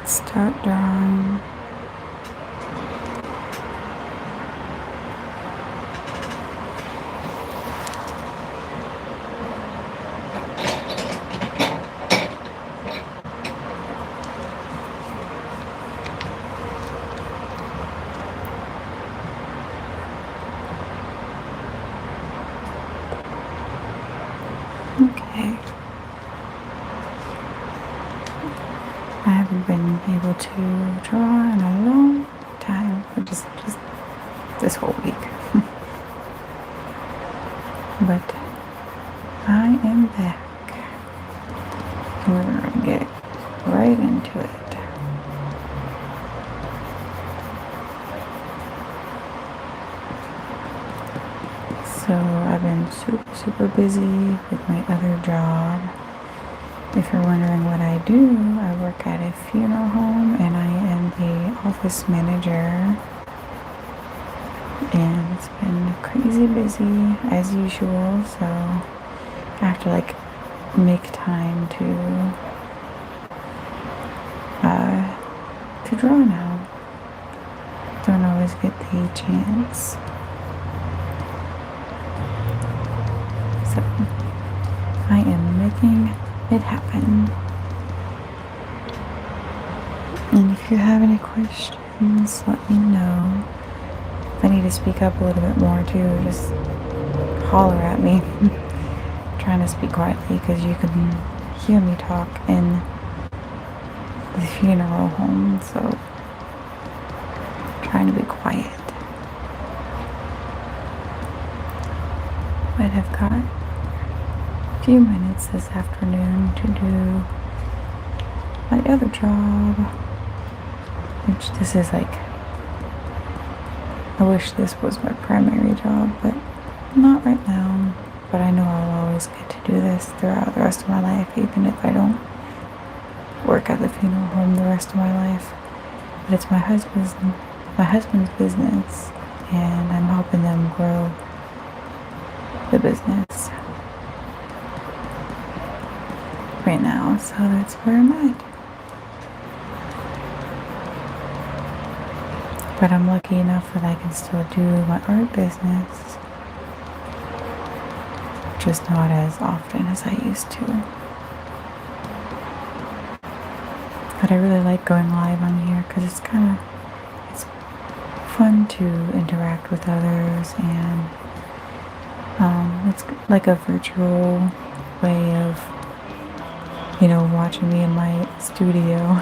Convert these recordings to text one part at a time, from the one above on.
start drawing. Okay. I haven't been able to draw in a long time, or just this whole week. But I am back. We're gonna get right into it. So I've been super busy with my other job. If you're wondering what I do, I work at a funeral home and I am the office manager. And it's been crazy busy as usual, so I have to make time to draw now. Don't always get the chance. So I am making it happen. And if you have any questions, let me know. If I need to speak up a little bit more too, just holler at me. I'm trying to speak quietly because you can hear me talk in the funeral home, so I'm trying to be quiet. But I've got a few minutes this afternoon to do my other job, which this is I wish this was my primary job, but not right now. But I know I'll always get to do this throughout the rest of my life, even if I don't work at the funeral home the rest of my life. But it's my husband's business, and I'm helping them grow the business right now, so that's where I'm at. But I'm lucky enough that I can still do my art business, just not as often as I used to. But I really like going live on here because it's fun to interact with others, and it's like a virtual way of, watching me in my studio.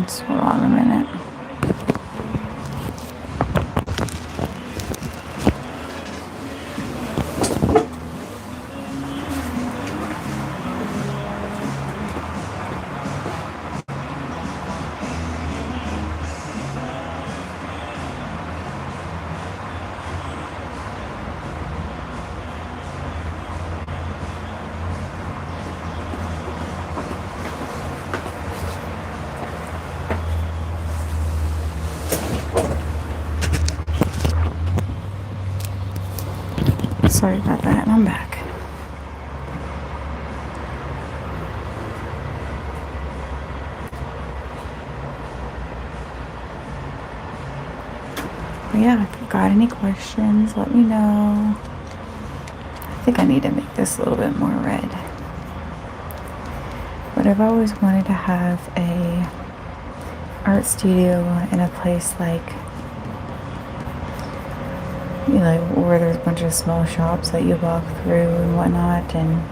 Just hold on a minute. Sorry about that, I'm back. But yeah, if you've got any questions, let me know. I think I need to make this a little bit more red. But I've always wanted to have a art studio in a place where there's a bunch of small shops that you walk through and whatnot, and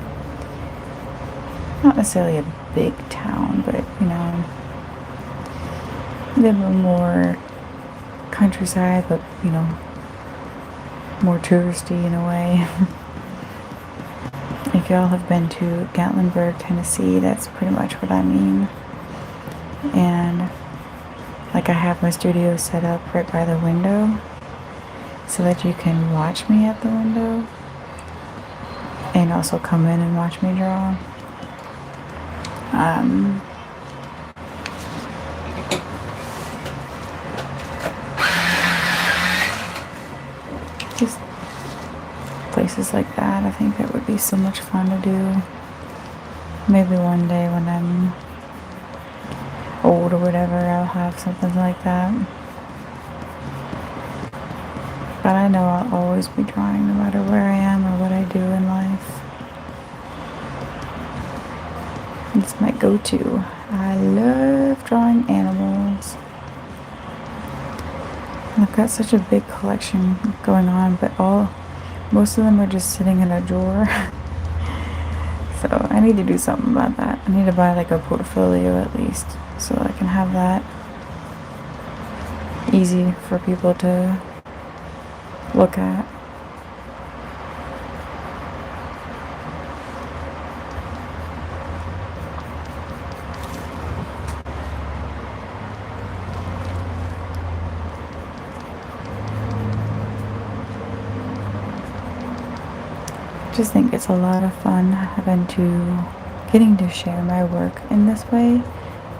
not necessarily a big town, but a little more countryside, but more touristy in a way. If y'all have been to Gatlinburg, Tennessee, that's pretty much what I mean. And I have my studio set up right by the window so that you can watch me at the window. and also come in and watch me draw. Just places like that, I think that would be so much fun to do. Maybe one day when I'm old or whatever, I'll have something like that. But I know I'll always be drawing no matter where I am or what I do in life. It's my go-to. I love drawing animals. I've got such a big collection going on, but most of them are just sitting in a drawer. So I need to do something about that. I need to buy like a portfolio at least, so I can have that easy for people to look at. I just think it's a lot of fun getting to share my work in this way,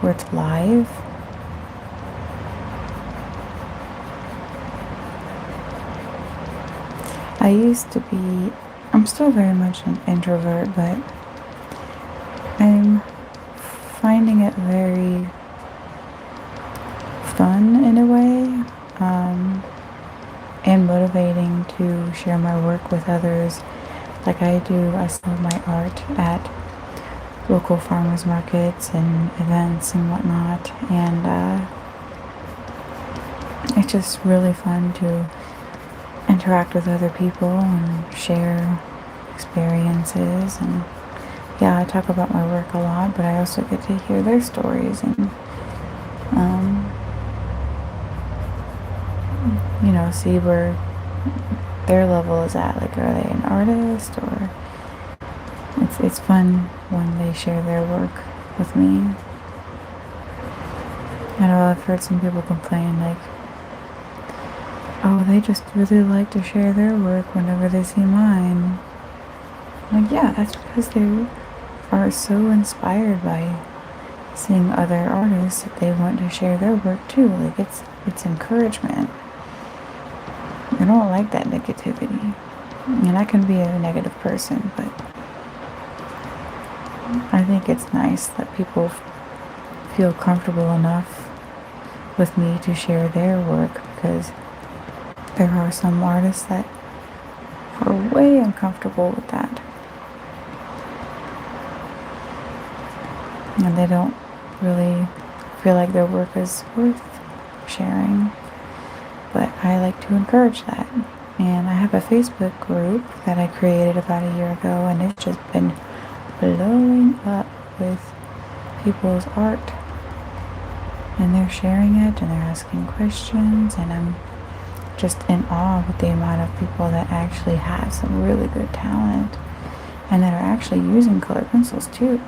where it's live. I'm still very much an introvert, but I'm finding it very fun in a way, and motivating to share my work with others. Like I sell my art at local farmers markets and events and whatnot, and it's just really fun to interact with other people and share experiences. And yeah, I talk about my work a lot, but I also get to hear their stories and see where their level is at. Like, are they an artist, or it's fun when they share their work with me. I know I've heard some people complain like, oh, they just really like to share their work whenever they see mine. I'm like, yeah, that's because they are so inspired by seeing other artists that they want to share their work too. Like, it's encouragement. I don't like that negativity. And I can be a negative person, but I think it's nice that people feel comfortable enough with me to share their work, because there are some artists that are way uncomfortable with that. And they don't really feel like their work is worth sharing. But I like to encourage that. And I have a Facebook group that I created about a year ago, and it's just been blowing up with people's art. And they're sharing it and they're asking questions, and I'm just in awe with the amount of people that actually have some really good talent and that are actually using colored pencils too.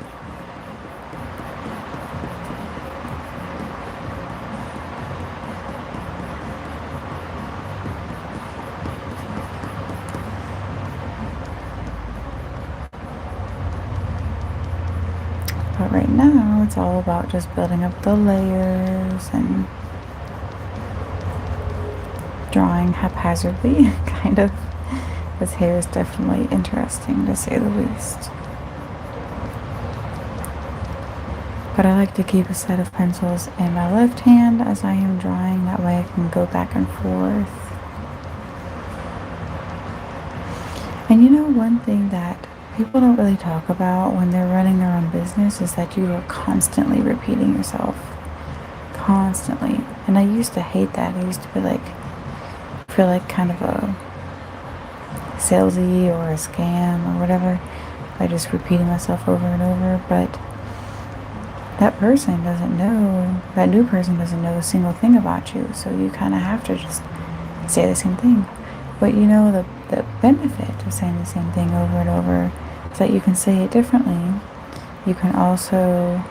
But right now, it's all about just building up the layers and drawing haphazardly, kind of. This hair is definitely interesting, to say the least. But I like to keep a set of pencils in my left hand as I am drawing. That way I can go back and forth. And you know, one thing that people don't really talk about when they're running their own business is that you are constantly repeating yourself. Constantly. And I used to hate that. I used to be like, feel like kind of a salesy or a scam or whatever by just repeating myself over and over. But that new person doesn't know a single thing about you. So you kind of have to just say the same thing. But you know, the benefit of saying the same thing over and over is that you can say it differently. You can also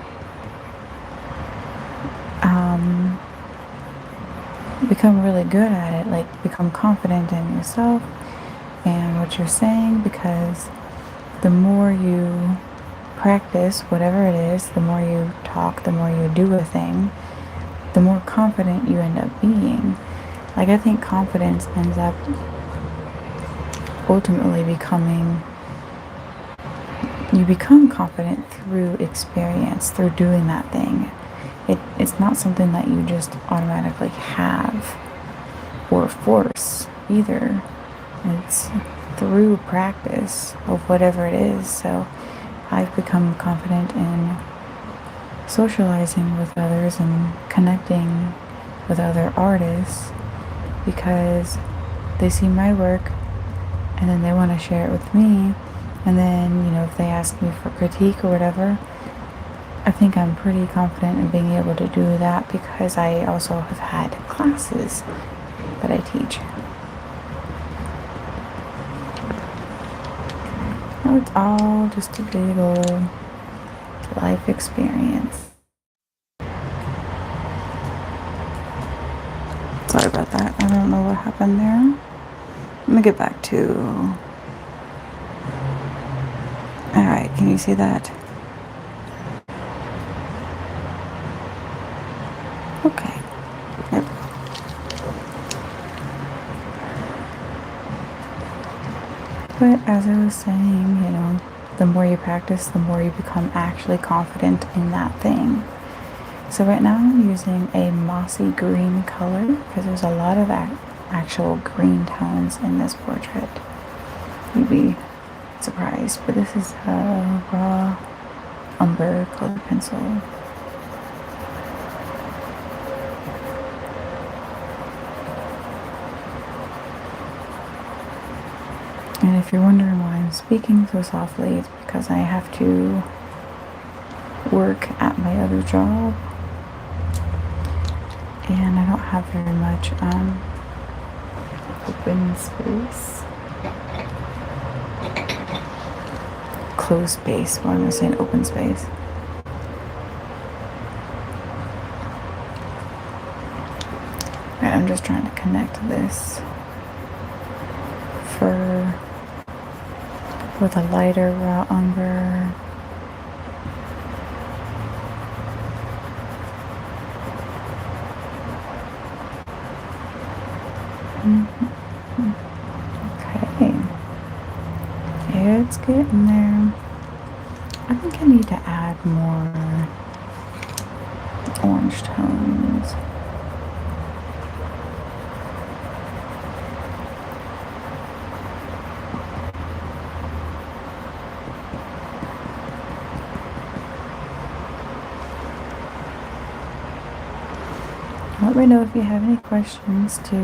become really good at it, like become confident in yourself and what you're saying, because the more you practice whatever it is, the more you talk, the more you do a thing, the more confident you end up being. Like, I think confidence ends up ultimately becoming, you become confident through experience, through doing that thing. It's not something that you just automatically have or force either. It's through practice of whatever it is. So I've become confident in socializing with others and connecting with other artists because they see my work and then they want to share it with me. And then, if they ask me for critique or whatever, I think I'm pretty confident in being able to do that because I also have had classes that I teach. Now it's all just a big old life experience. Sorry about that. I don't know what happened there. Let me get back to... Alright, can you see that? Okay. Yep. But as I was saying, the more you practice, the more you become actually confident in that thing. So right now I'm using a mossy green color because there's a lot of actual green tones in this portrait. You'd be surprised, but this is a raw umber color pencil. And if you're wondering why I'm speaking so softly, it's because I have to work at my other job. And I don't have very much open space. Closed space, why am I saying open space? Right, I'm just trying to connect this with a lighter raw umber. Okay, it's getting there. I think I need to add more orange tones. Let me know if you have any questions too.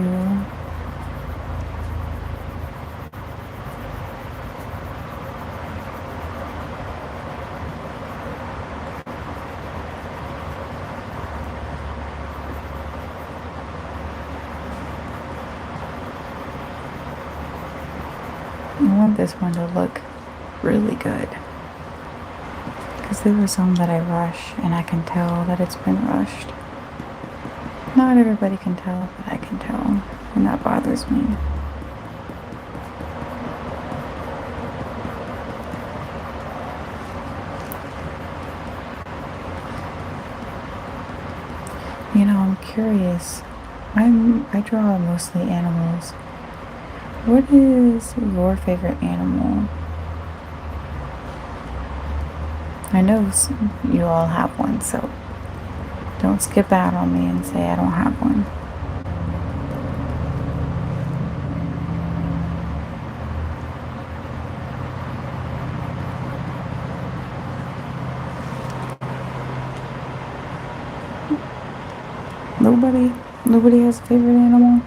I want this one to look really good because there were some that I rush and I can tell that it's been rushed. Not everybody can tell, but I can tell, and that bothers me. I'm curious. I draw mostly animals. What is your favorite animal? I know you all have one, so don't skip out on me and say I don't have one. Nobody has a favorite animal?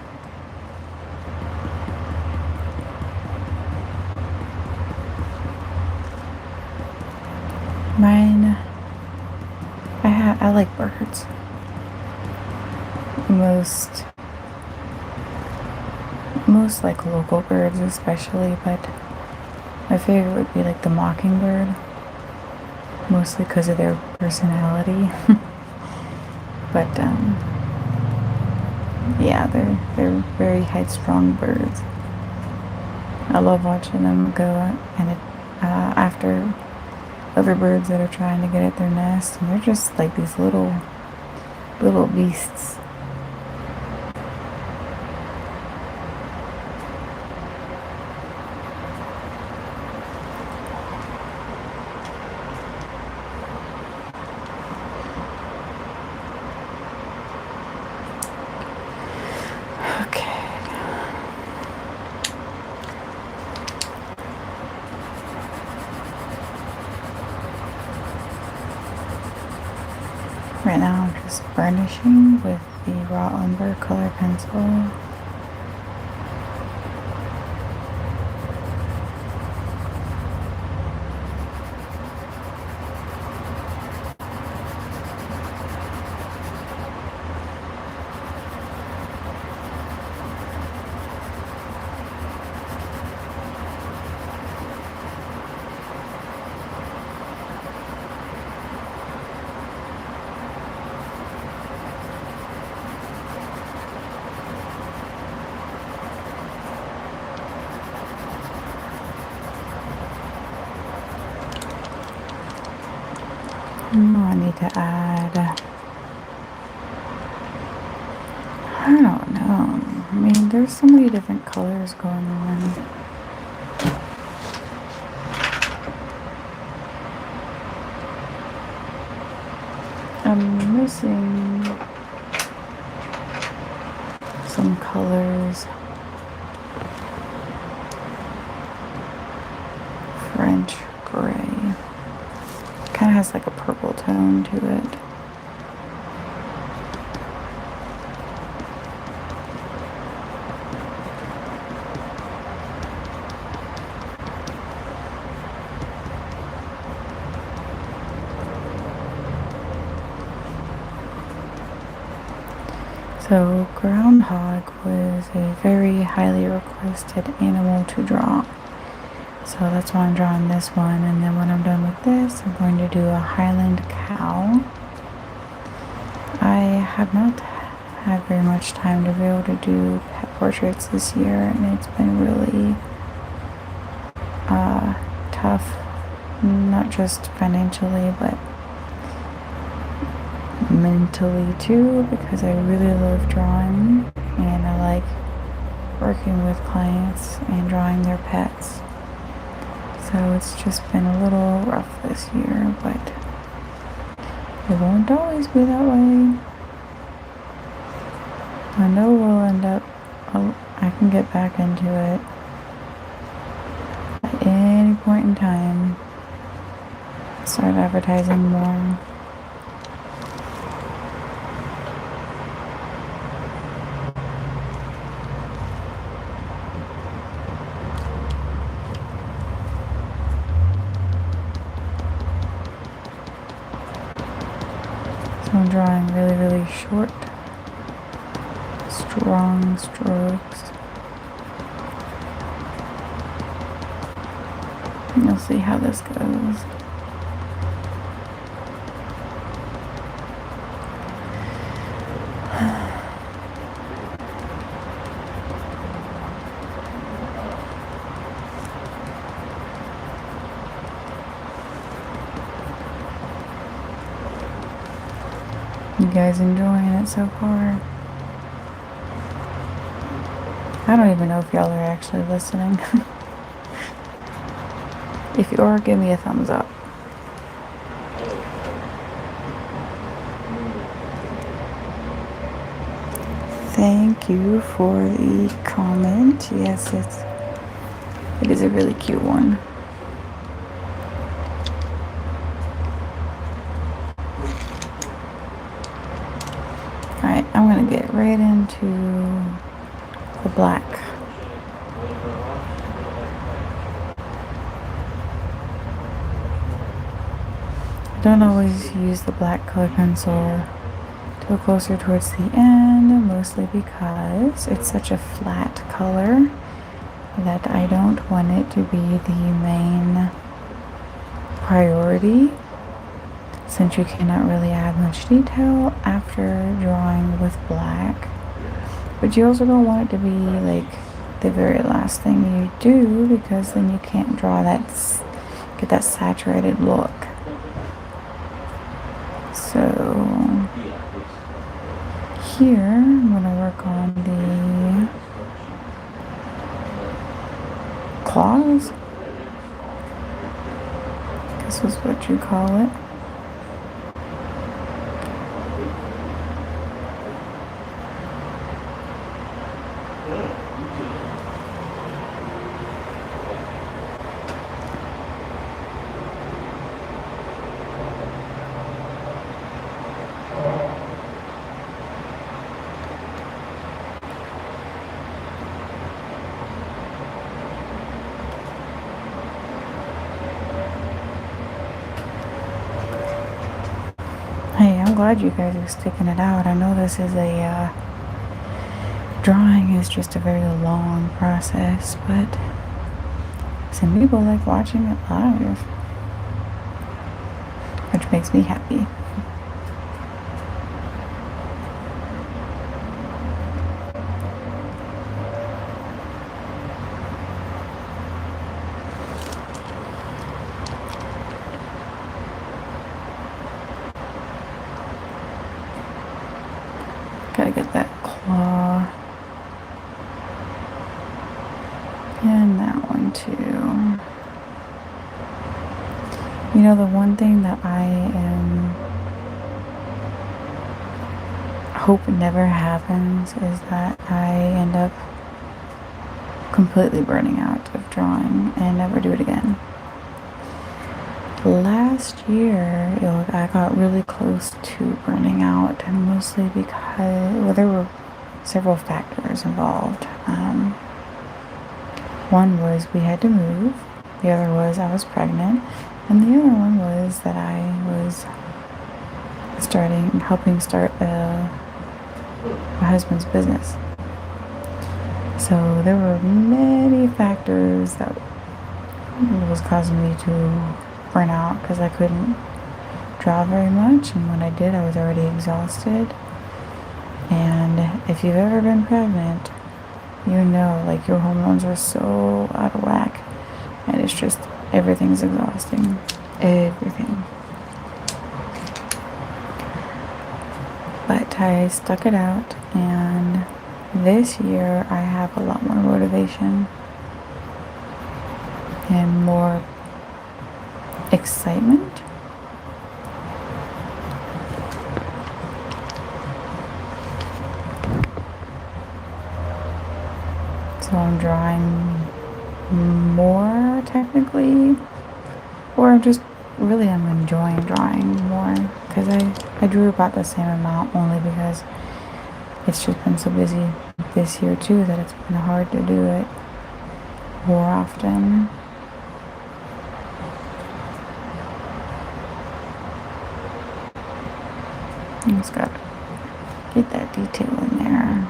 Mine, I like birds. Most like local birds especially, but my favorite would be like the mockingbird, mostly because of their personality. But yeah, they're very headstrong birds. I love watching them go, and after other birds that are trying to get at their nest, and they're just like these little beasts. Right now I'm just burnishing with the raw umber color pencil. I need to add, I don't know. I mean, there's so many different colors going on. I'm missing some colors. French gray. Kind of has like a purple tone to it. So groundhog was a very highly requested animal to draw. So that's why I'm drawing this one, and then when I'm done with this, I'm going to do a Highland cow. I have not had very much time to be able to do pet portraits this year, and it's been really tough, not just financially, but mentally too, because I really love drawing, and I like working with clients and drawing their pets. So it's just been a little rough this year, but it won't always be that way. I know we'll end up, I can get back into it at any point in time. Start advertising more. So I'm drawing really short, strong strokes. You'll see how this goes. You guys enjoying it so far? I don't even know if y'all are actually listening. If you are, give me a thumbs up. Thank you for the comment. Yes, it is a really cute one. Alright, I'm gonna get right into the black. I don't always use the black color pencil till closer towards the end, mostly because it's such a flat color that I don't want it to be the main priority, since you cannot really add much detail after drawing with black. But you also don't want it to be like the very last thing you do, because then you can't draw that get that saturated look. So here I'm going to work on the claws. This is what you call it. Hey, I'm glad you guys are sticking it out. I know this is a drawing is just a very long process, but some people like watching it live, which makes me happy. Gotta get that claw. And that one too. You know, the one thing that I hope never happens is that I end up completely burning out of drawing and never do it again. Last year, I got really close to burning out, and mostly because, well, there were several factors involved. One was we had to move, the other was I was pregnant, and the other one was that I was helping start my husband's business. So there were many factors that was causing me to burn out because I couldn't draw very much, and when I did, I was already exhausted. And if you've ever been pregnant, you know, like, your hormones are so out of whack, and it's just, everything's exhausting. Everything. But I stuck it out, and this year I have a lot more motivation and more excitement. So I'm drawing more technically, or I'm enjoying drawing more, because I drew about the same amount, only because it's just been so busy this year too that it's been hard to do it more often. I just gotta get that detail in there.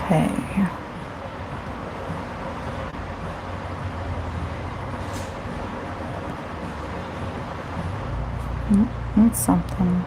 Okay. That's something.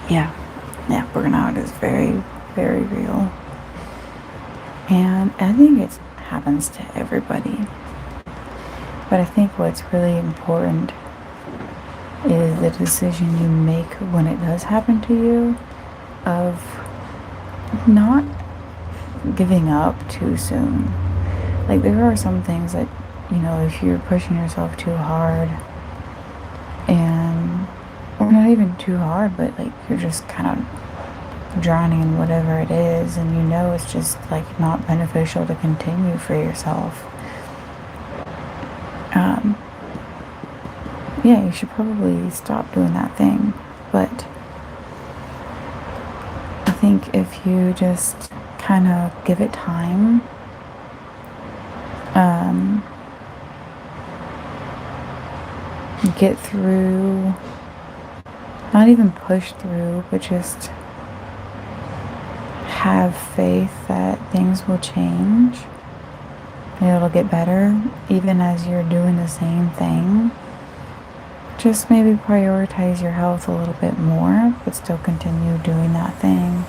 Yeah, burnout is very, very real. And I think it happens to everybody. But I think what's really important is the decision you make when it does happen to you, of not giving up too soon. Like, there are some things that, if you're pushing yourself too hard and, or not even too hard, but like you're just kind of drowning in whatever it is, and it's just like not beneficial to continue for yourself. Yeah, you should probably stop doing that thing. But I think if you just kind of give it time, get through, not even push through, but just have faith that things will change and it'll get better, even as you're doing the same thing. Just maybe prioritize your health a little bit more, but still continue doing that thing.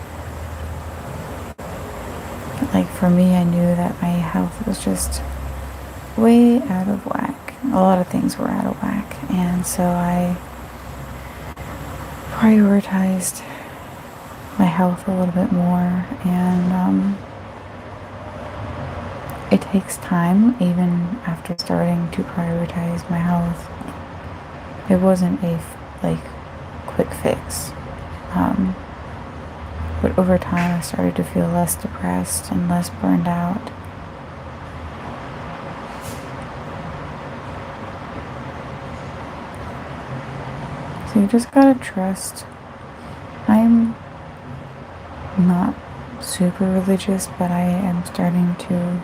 Like for me, I knew that my health was just way out of whack. A lot of things were out of whack, and so I prioritized my health a little bit more, and it takes time even after starting to prioritize my health. It wasn't a quick fix, but over time I started to feel less depressed and less burned out. So you just gotta trust. I'm not super religious, but I am starting to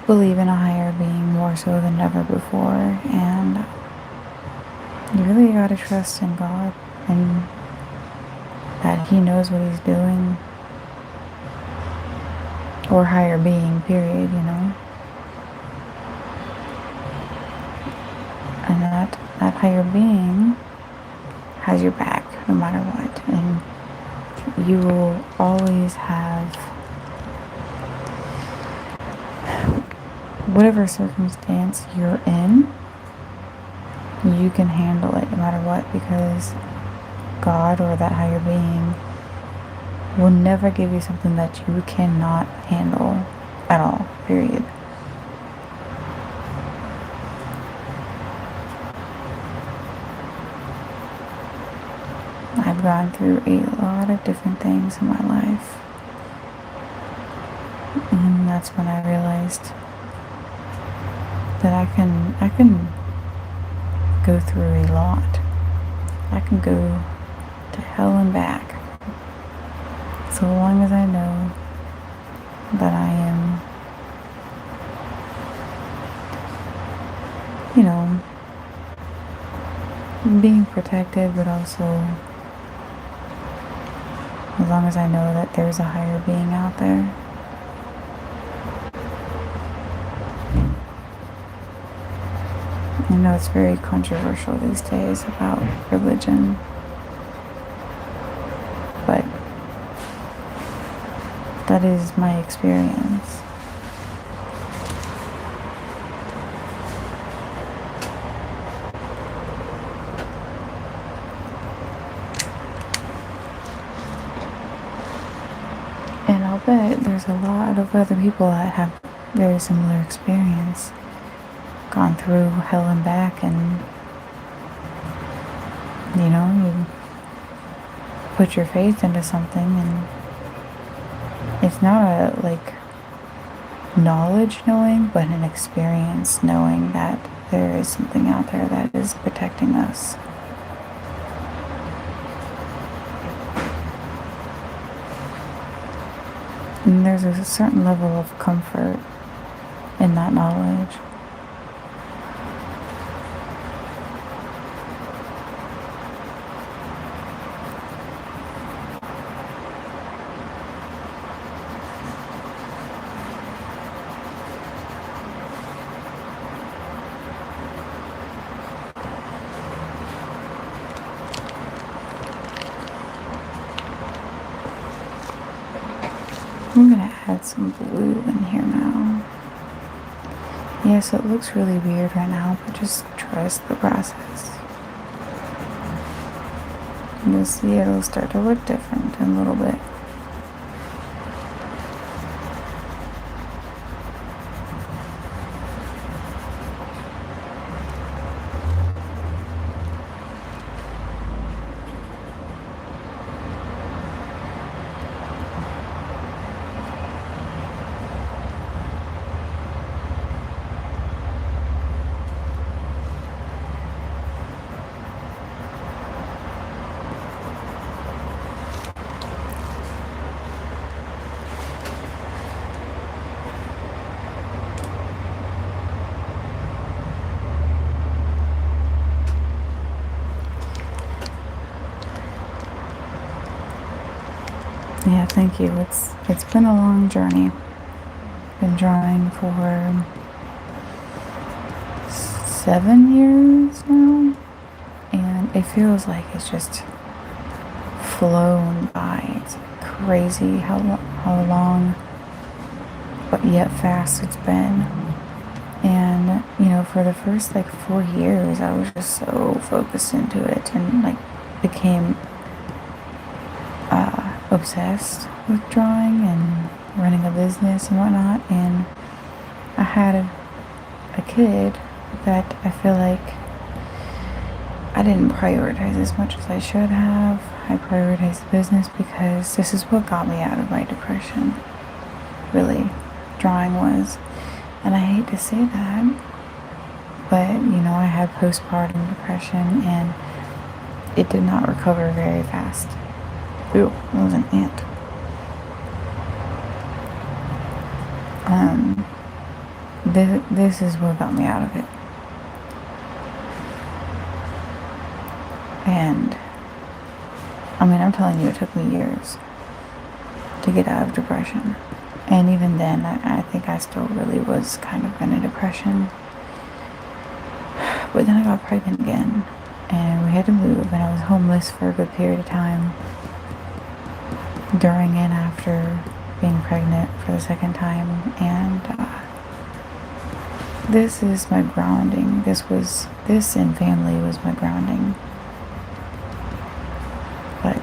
believe in a higher being more so than ever before, and you really gotta trust in God and that He knows what He's doing, or higher being, period, and that higher being has your back no matter what, and you will always have whatever circumstance you're in, you can handle it no matter what, because God or that higher being will never give you something that you cannot handle at all, period. I've gone through a lot of different things in my life, and that's when I realized that I can go through a lot. I can go to hell and back, so long as I know that I am, being protected, but also as long as I know that there's a higher being out there. I know it's very controversial these days about religion, but that is my experience. And I'll bet there's a lot of other people that have very similar experience, gone through hell and back, and you put your faith into something, and it's not a knowledge knowing, but an experience knowing that there is something out there that is protecting us. And there's a certain level of comfort in that knowledge. I'm gonna add some blue in here now. Yes, it looks really weird right now, but just trust the process. you'll see it'll start to look different in a little bit. Yeah, thank you. It's been a long journey. Been drawing for 7 years now, and it feels like it's just flown by. It's crazy how long, but yet fast it's been. And for the first 4 years, I was just so focused into it and became obsessed with drawing and running a business and whatnot. And I had a kid that I feel like I didn't prioritize as much as I should have. I prioritized the business because this is what got me out of my depression. Really, drawing was. And I hate to say that, but I had postpartum depression and it did not recover very fast. Ooh, that was an ant. This is what got me out of it. And I'm telling you, it took me years to get out of depression. And even then, I think I still really was kind of in a depression. But then I got pregnant again, and we had to move, and I was homeless for a good period of time during and after being pregnant for the second time. And this is my grounding. This and family was my grounding. But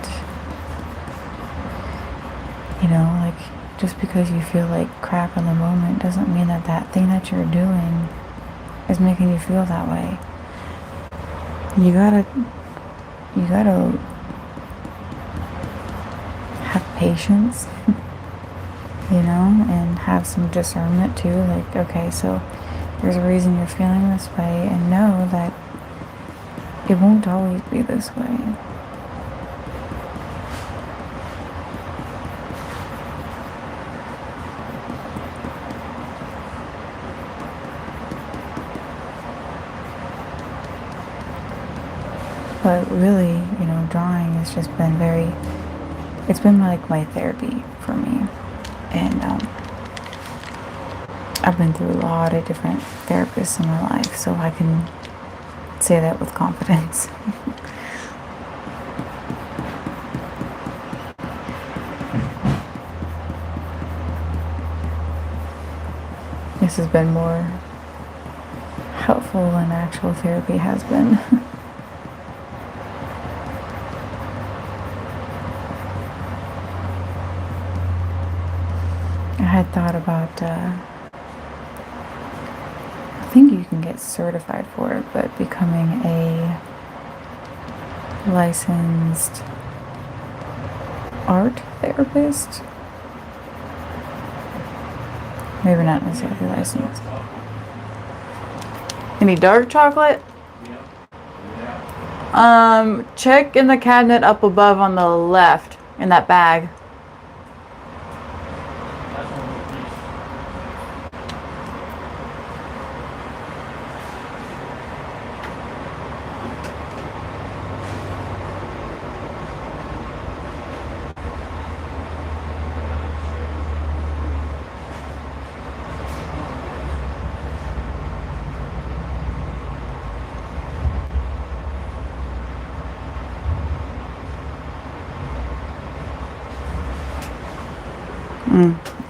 just because you feel like crap in the moment doesn't mean that thing that you're doing is making you feel that way. You gotta have patience, and have some discernment too. Okay, so there's a reason you're feeling this way, and know that it won't always be this way. But really, drawing has just been it's been like my therapy for me. And I've been through a lot of different therapists in my life, so I can say that with confidence. This has been more helpful than actual therapy has been. I had thought about, I think you can get certified for it, but becoming a licensed art therapist. Maybe not necessarily licensed. Any dark chocolate? Check in the cabinet up above on the left in that bag.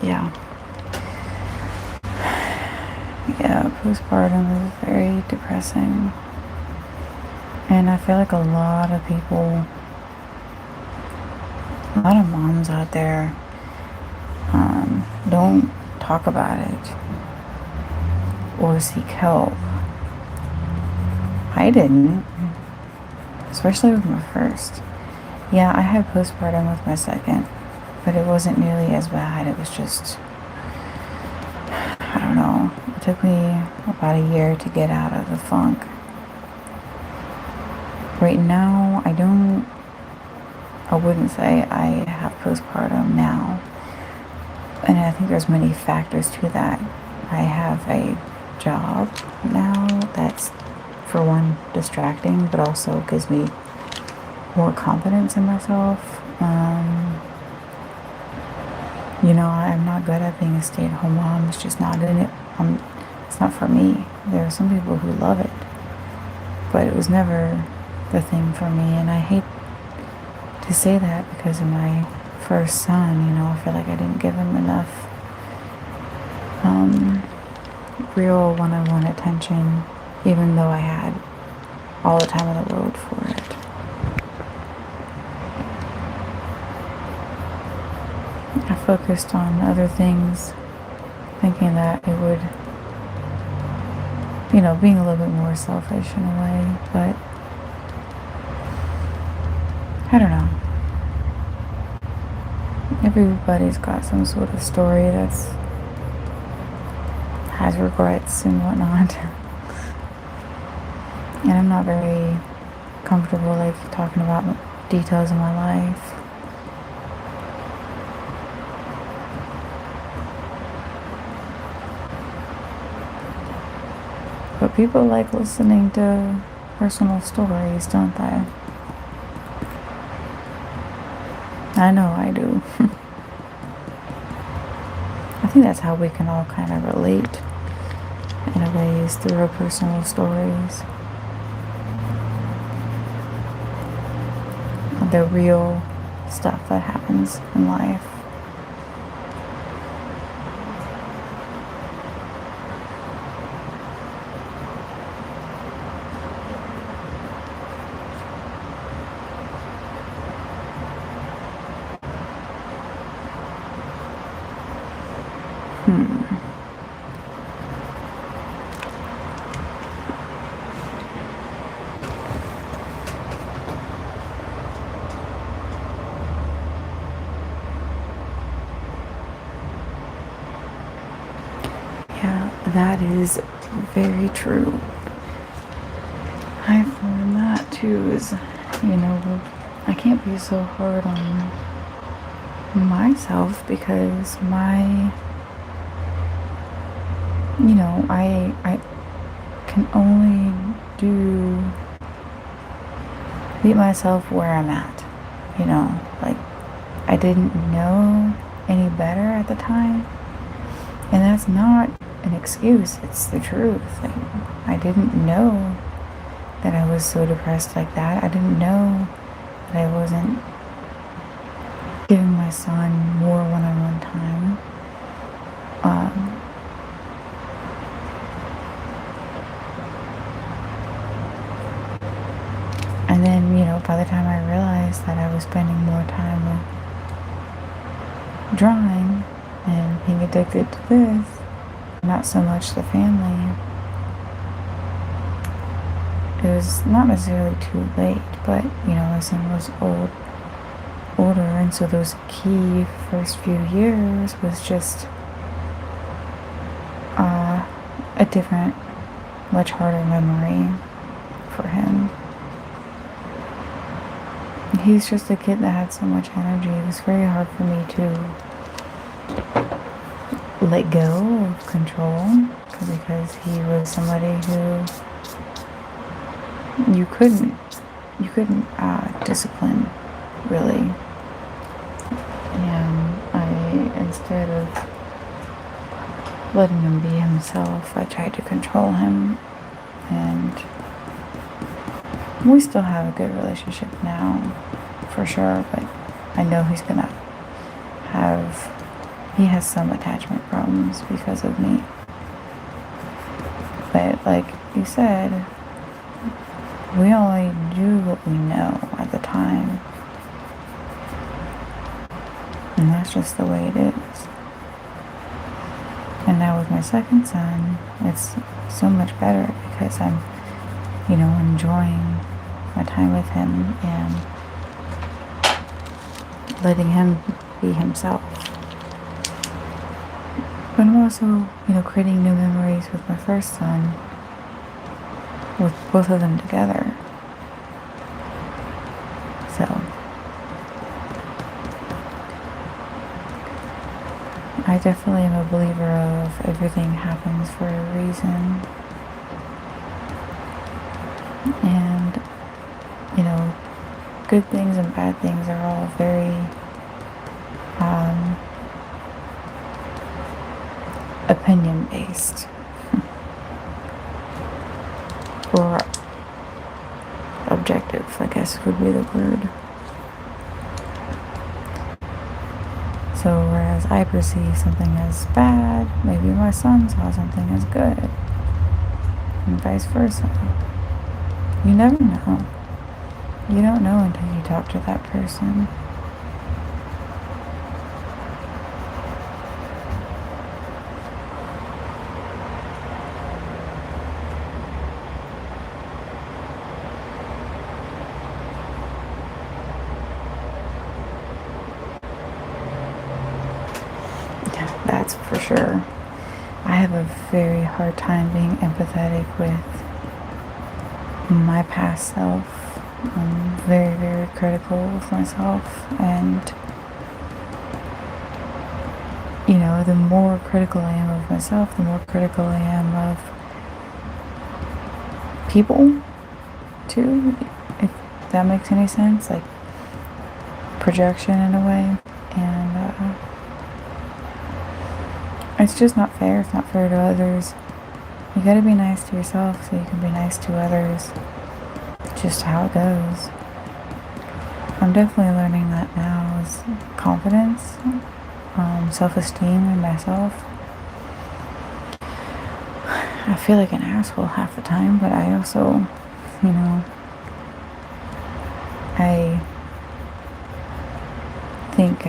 Yeah. Yeah, postpartum is very depressing. And I feel like a lot of people a lot of moms out there don't talk about it or seek help. I didn't, especially with my first. Yeah, I had postpartum with my second, but it wasn't nearly as bad. It was just, I don't know, it took me about a year to get out of the funk. Right now, I wouldn't say I have postpartum now. And I think there's many factors to that. I have a job now that's, for one, distracting, but also gives me more confidence in myself. I'm not good at being a stay-at-home mom. It's just not in it. It's not for me. There are some people who love it, but it was never the thing for me. And I hate to say that because of my first son. I feel like I didn't give him enough real one-on-one attention, even though I had all the time in the world for it. I focused on other things, thinking that it would, being a little bit more selfish in a way, but I don't know. Everybody's got some sort of story that's has regrets and whatnot. And I'm not very comfortable talking about details of my life. But people like listening to personal stories, don't they? I know I do. I think that's how we can all kind of relate in a way, is through our personal stories. The real stuff that happens in life. Yeah, that is very true. I've learned that too, is, I can't be so hard on myself because I can only meet myself where I'm at, I didn't know any better at the time, and that's not an excuse, it's the truth. I didn't know that I was so depressed like that. I didn't know that I wasn't giving my son more one-on-one time. And then, by the time I realized that I was spending more time with drawing and being addicted to this, not so much the family, it was not necessarily too late, but, my son was older, and so those key first few years was just a different, much harder memory for him. He's just a kid that had so much energy. It was very hard for me to let go of control because he was somebody who you couldn't discipline, really. And instead of letting him be himself, I tried to control him, and we still have a good relationship now, for sure, but I know he has some attachment problems because of me. But like you said, we only do what we know at the time. And that's just the way it is. And now with my second son, it's so much better because I'm, enjoying my time with him and letting him be himself. But I'm also, creating new memories with my first son, with both of them together. So, I definitely am a believer of everything happens for a reason. And, good things and bad things are all very opinion based. Or objective, I guess would be the word. So whereas I perceive something as bad, maybe my son saw something as good. And vice versa. You never know. You don't know until you talk to that person. Yeah, that's for sure. I have a very hard time being empathetic with my past self. I'm very, very critical of myself, and the more critical I am of myself, the more critical I am of people too, if that makes any sense, like projection in a way. And it's just not fair. It's not fair to others. You gotta be nice to yourself so you can be nice to others. Just how it goes. I'm definitely learning that now, is confidence, self-esteem in myself. I feel like an asshole half the time, but I also, I think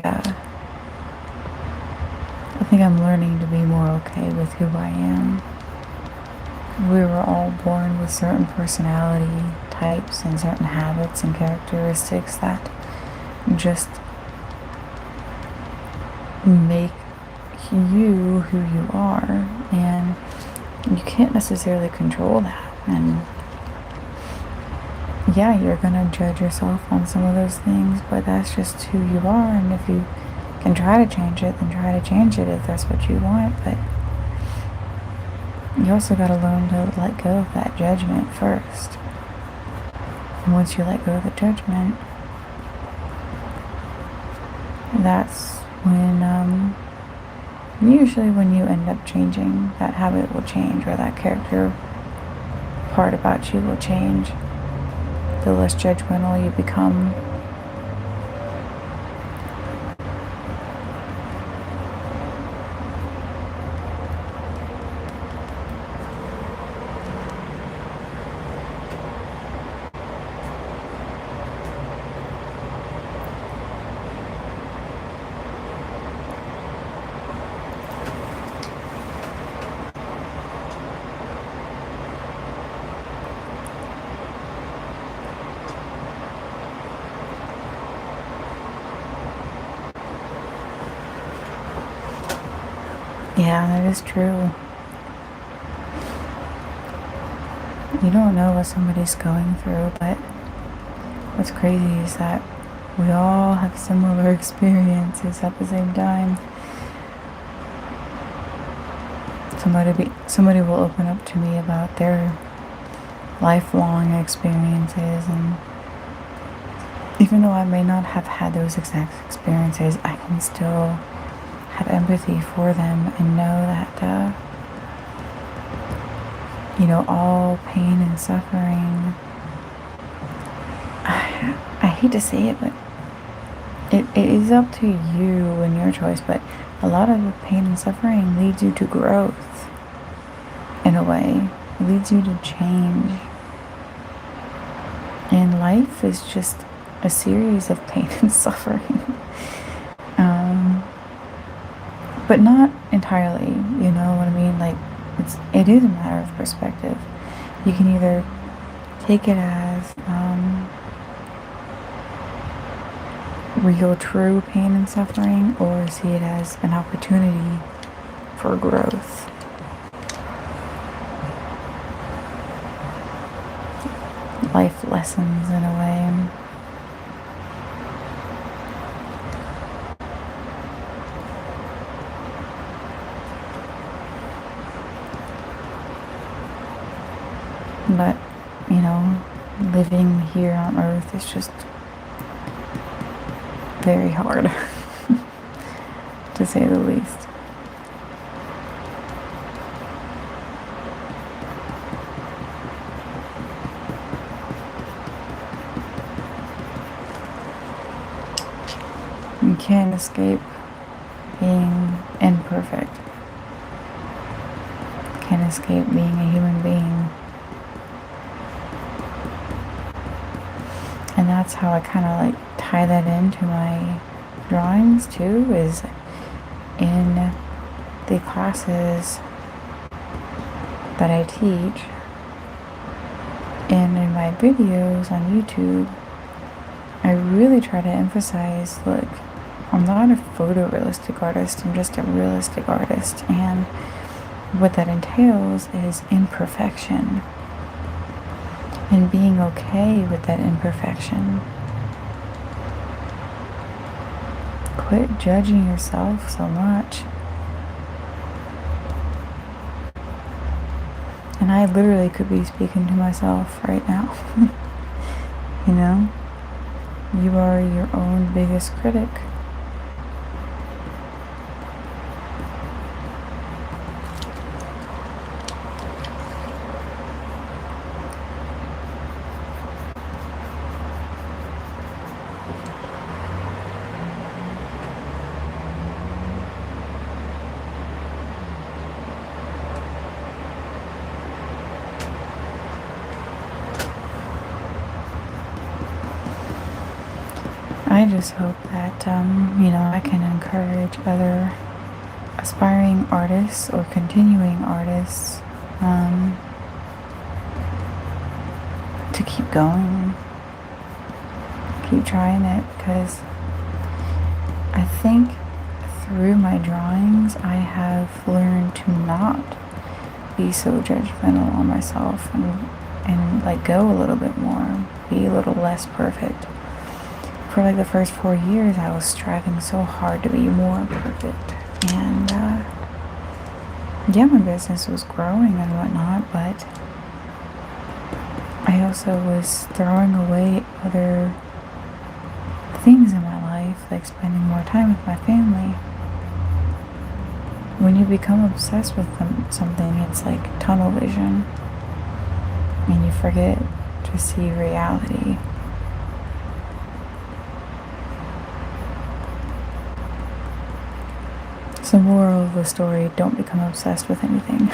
I'm learning to be more okay with who I am. We were all born with certain personality types and certain habits and characteristics that just make you who you are, and you can't necessarily control that. And yeah, you're gonna judge yourself on some of those things, but that's just who you are. And if you can try to change it, then try to change it if that's what you want. But you also got to learn to let go of that judgment first. And once you let go of the judgment, that's when, usually when you end up changing, that habit will change, or that character part about you will change. The less judgmental you become. Yeah, that is true. You don't know what somebody's going through, but what's crazy is that we all have similar experiences at the same time. Somebody will open up to me about their lifelong experiences, and even though I may not have had those exact experiences, I can still have empathy for them and know that all pain and suffering, I hate to say it, but it is up to you and your choice, but a lot of the pain and suffering leads you to growth in a way. It leads you to change. And life is just a series of pain and suffering. but not entirely, you know what I mean? Like, it is a matter of perspective. You can either take it as real, true pain and suffering, or see it as an opportunity for growth. Life lessons in a way. But, you know, living here on Earth is just very hard, to say the least. You can't escape being imperfect. Can't escape being a human being. And that's how I kind of like tie that into my drawings too, is in the classes that I teach and in my videos on YouTube. I really try to emphasize, look, I'm not a photorealistic artist, I'm just a realistic artist, and what that entails is imperfection and being okay with that imperfection. Quit judging yourself so much. And I literally could be speaking to myself right now. You know? You are your own biggest critic. I just hope that, you know, I can encourage other aspiring artists or continuing artists to keep going, keep trying it, because I think through my drawings I have learned to not be so judgmental on myself and like go a little bit more, be a little less perfect. For like the first 4 years, I was striving so hard to be more perfect. And yeah, my business was growing and whatnot, but I also was throwing away other things in my life, like spending more time with my family. When you become obsessed with something, it's like tunnel vision, and you forget to see reality. So, moral of the story, don't become obsessed with anything.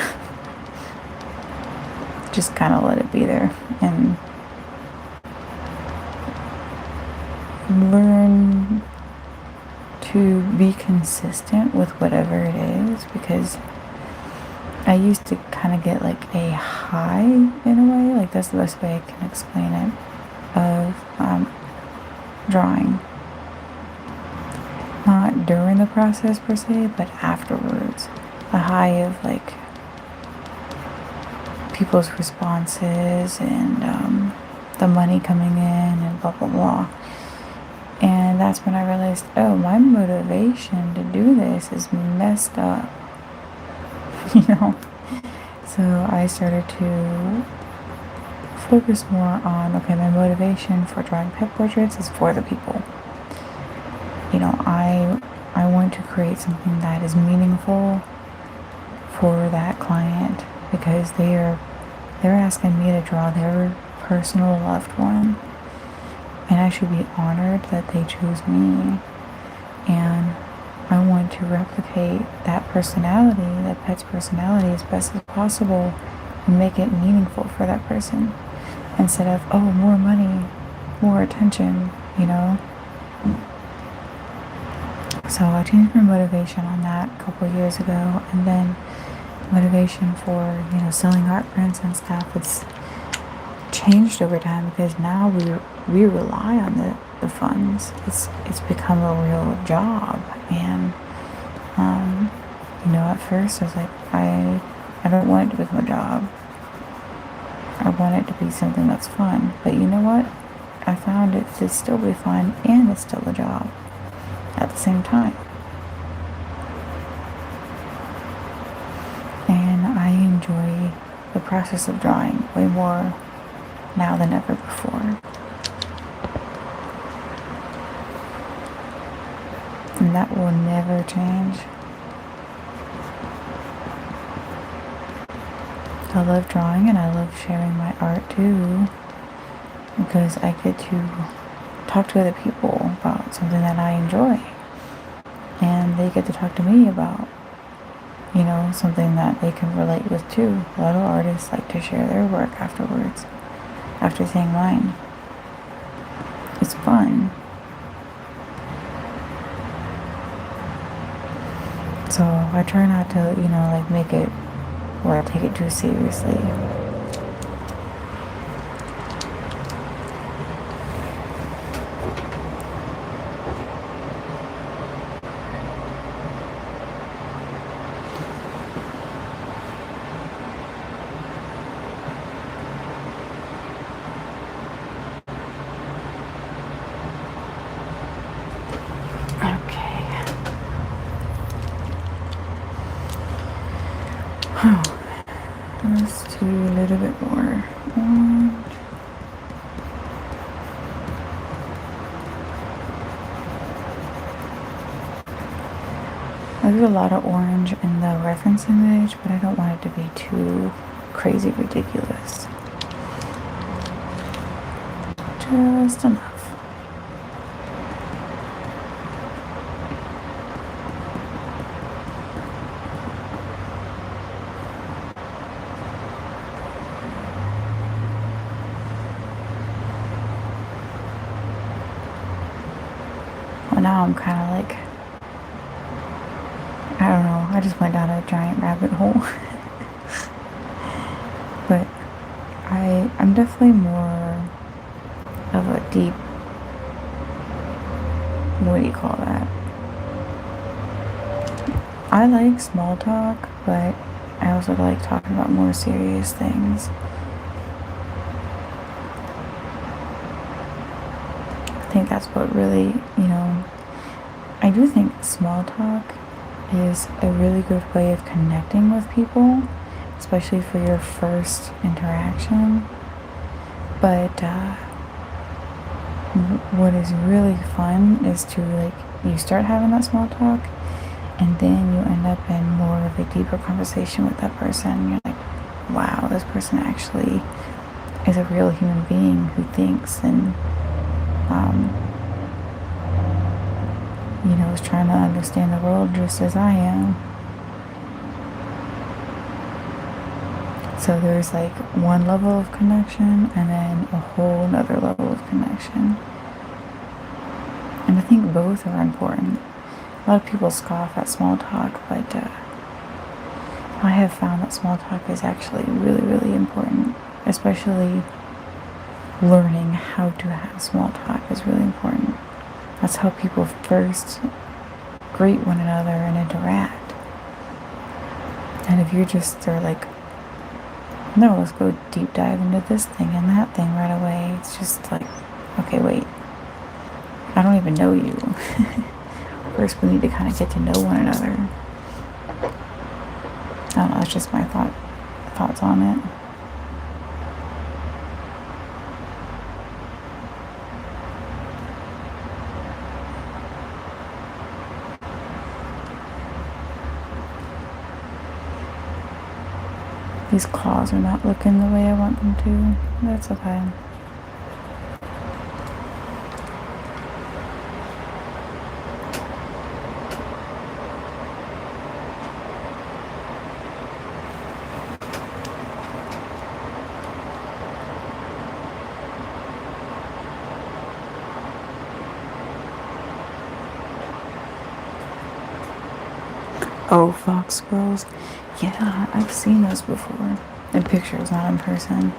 Just kind of let it be there and learn to be consistent with whatever it is, because I used to kind of get like a high in a way, like that's the best way I can explain it, of drawing. Not during the process per se, but afterwards. A high of like people's responses and the money coming in and blah blah blah. And that's when I realized, oh, my motivation to do this is messed up. You know? So I started to focus more on, okay, my motivation for drawing pet portraits is for the people. You know, I want to create something that is meaningful for that client, because they're asking me to draw their personal loved one, and I should be honored that they chose me. And I want to replicate that personality, that pet's personality, as best as possible, and make it meaningful for that person, instead of, oh, more money, more attention, you know. So I changed my motivation on that a couple years ago, and then motivation for, selling art prints and stuff, it's changed over time because now we rely on the funds. It's become a real job, and at first I was like, I don't want it to become a job. I want it to be something that's fun. But you know what? I found it to still be fun and it's still a job at the same time. And I enjoy the process of drawing way more now than ever before. And that will never change. I love drawing and I love sharing my art too, because I get to talk to other people about something that I enjoy, and they get to talk to me about, something that they can relate with too. A lot of artists like to share their work afterwards, after seeing mine. It's fun. So I try not to, make it where I take it too seriously. Let's do a little bit more orange. I do a lot of orange in the reference image, but I don't want it to be too crazy ridiculous. Just enough. Well, now I'm kind of like, I don't know, I just went down a giant rabbit hole. But I'm definitely more of a deep, what do you call that? I like small talk, but I also like talking about more serious things. I think that's what really, I do think small talk is a really good way of connecting with people, especially for your first interaction. But what is really fun is to, you start having that small talk, and then you end up in more of a deeper conversation with that person. You're like, wow, this person actually is a real human being who thinks and is trying to understand the world just as I am. So there's one level of connection and then a whole nother level of connection. And I think both are important. A lot of people scoff at small talk, but I have found that small talk is actually really, really important. Especially learning how to have small talk is really important. That's how people first greet one another and interact. And if you're just there no, let's go deep dive into this thing and that thing right away, it's just like, okay, wait, I don't even know you. First we need to kind of get to know one another. I don't know, that's just my thoughts on it. These claws are not looking the way I want them to. That's okay. Oh, fox squirrels. Yeah, I've seen those before. In pictures, not in person.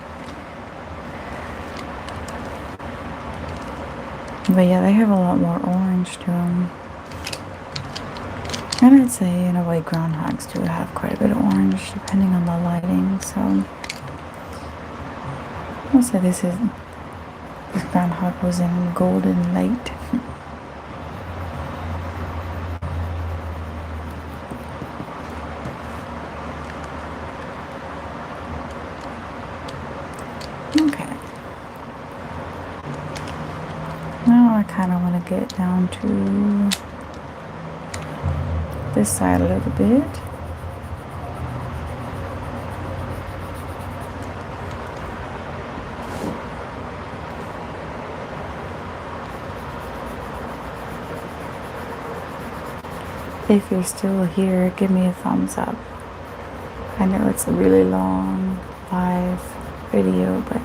But yeah, they have a lot more orange to them. And I'd say, in a way, groundhogs do have quite a bit of orange, depending on the lighting. So, I'll say this groundhog was in golden light. Okay. Now I kind of want to get down to this side a little bit. If you're still here, give me a thumbs up. I know it's a really long live video, but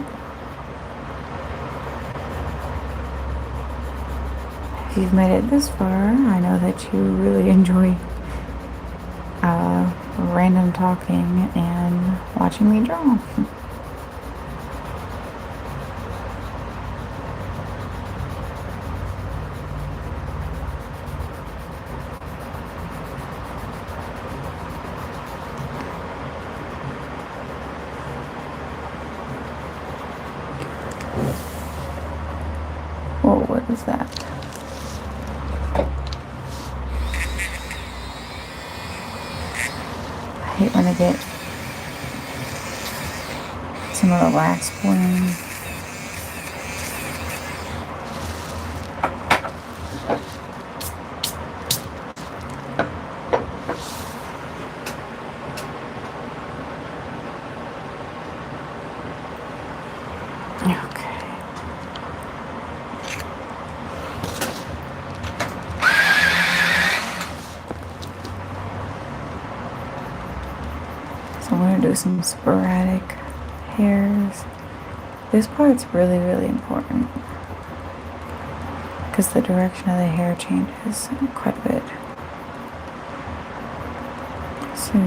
if you've made it this far, I know that you really enjoy random talking and watching me draw. Whoa, what is that? I hate when I get some of the wax blowing. So I'm going to do some sporadic hairs. This part's really, really important because the direction of the hair changes quite a bit. So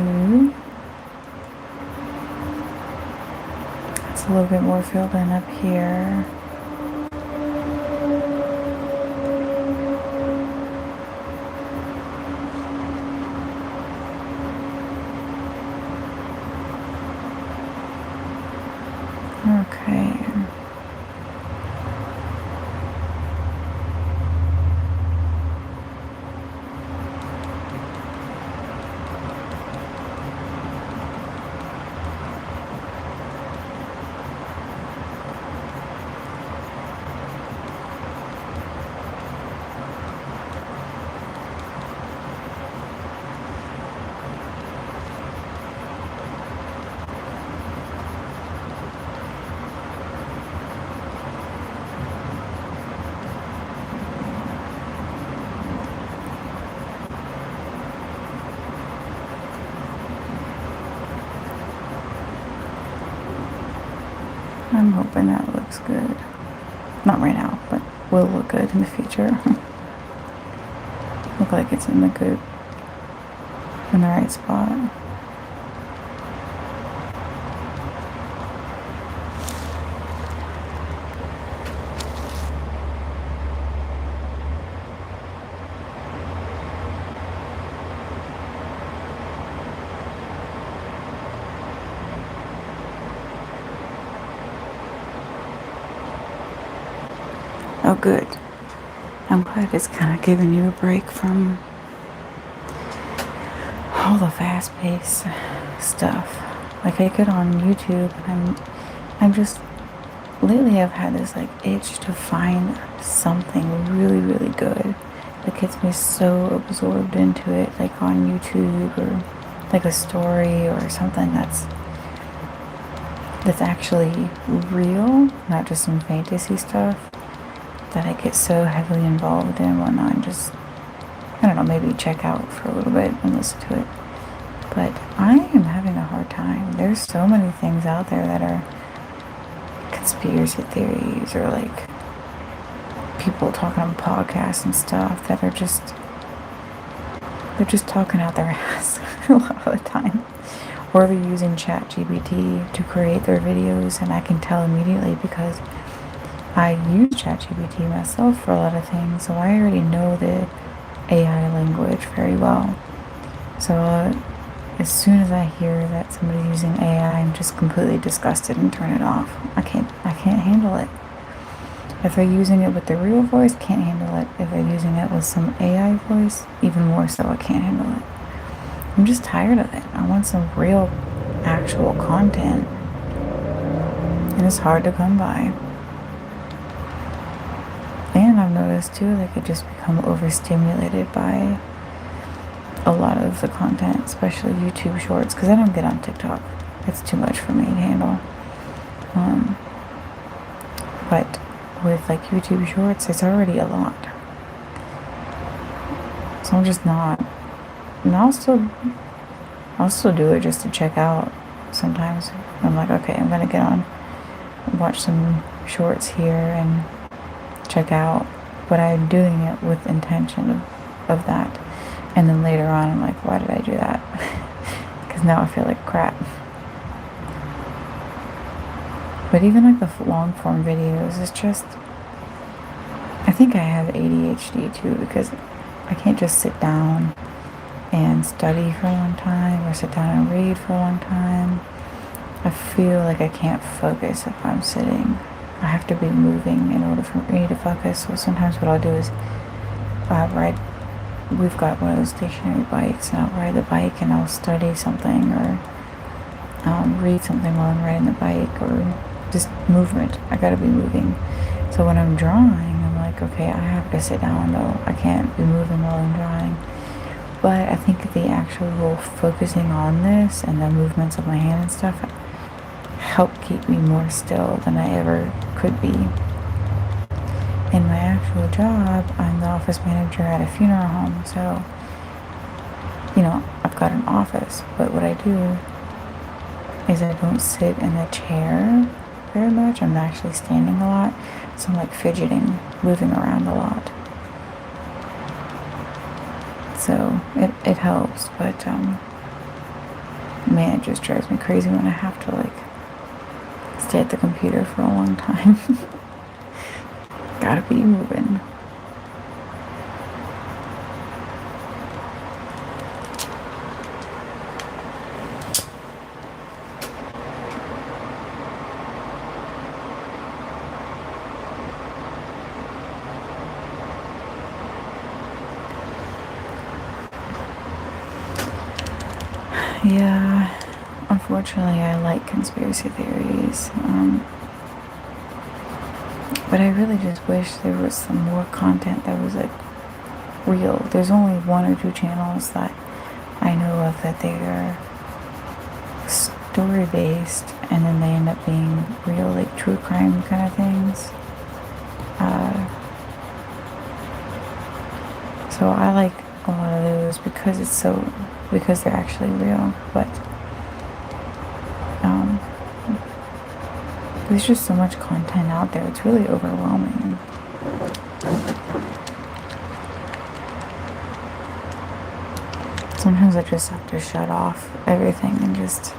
it's a little bit more filled in up here. Okay. I'm hoping that looks good. Not right now, but will look good in the future. Look like it's in the right spot. Oh, good. I'm glad it's kind of giving you a break from all the fast-paced stuff. Like I get on YouTube and I'm just, lately I've had this like itch to find something really, really good that gets me so absorbed into it, like on YouTube or like a story or something that's actually real, not just some fantasy stuff that I get so heavily involved in when I'm just, I don't know, maybe check out for a little bit and listen to it. But I am having a hard time. There's so many things out there that are conspiracy theories or like people talking on podcasts and stuff that are just they're just talking out their ass a lot of the time. Or they're using ChatGPT to create their videos, and I can tell immediately because I use ChatGPT myself for a lot of things, so I already know the AI language very well. So as soon as I hear that somebody's using AI, I'm just completely disgusted and turn it off. I can't handle it. If they're using it with the real voice, can't handle it. If they're using it with some AI voice, even more so, I can't handle it. I'm just tired of it. I want some real, actual content. And it's hard to come by. And I've noticed too, like, I just become overstimulated by a lot of the content, especially YouTube shorts, because I don't get on TikTok. It's too much for me to handle. But with like YouTube shorts, it's already a lot. So I'm just not. And I'll still do it just to check out sometimes. I'm like, okay, I'm gonna get on, watch some shorts here and check out, but I'm doing it with intention of that. And then later on, I'm like, why did I do that? Because now I feel like crap. But even like the long form videos, it's just, I think I have ADHD too, because I can't just sit down and study for a long time or sit down and read for a long time. I feel like I can't focus if I'm sitting. I have to be moving in order for me to focus. So sometimes what I'll do is we've got one of those stationary bikes, and I'll ride the bike and I'll study something or read something while I'm riding the bike, or just movement. I gotta be moving. So when I'm drawing, I'm like, okay, I have to sit down though. I can't be moving while I'm drawing. But I think the actual focusing on this and the movements of my hand and stuff help keep me more still than I ever could be. In my actual job, I'm the office manager at a funeral home, so, I've got an office, but what I do is I don't sit in a chair very much. I'm actually standing a lot, so I'm like fidgeting, moving around a lot. So it helps, but man, it just drives me crazy when I have to like stay at the computer for a long time. Gotta be moving. Yeah, unfortunately, I like conspiracy theories. But I really just wish there was some more content that was like real. There's only one or two channels that I know of that they are story based, and then they end up being real, like true crime kind of things. So I like a lot of those because they're actually real. But there's just so much content out there. It's really overwhelming. Sometimes I just have to shut off everything and just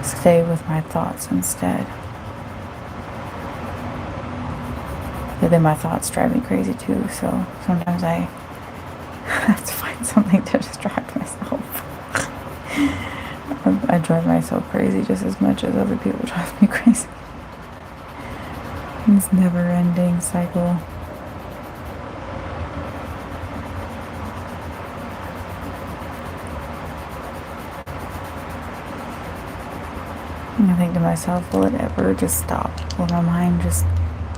stay with my thoughts instead. But then my thoughts drive me crazy too, so sometimes I have to find something to distract myself. I drive myself crazy just as much as other people drive me crazy. This never-ending cycle. And I think to myself, will it ever just stop? Will my mind just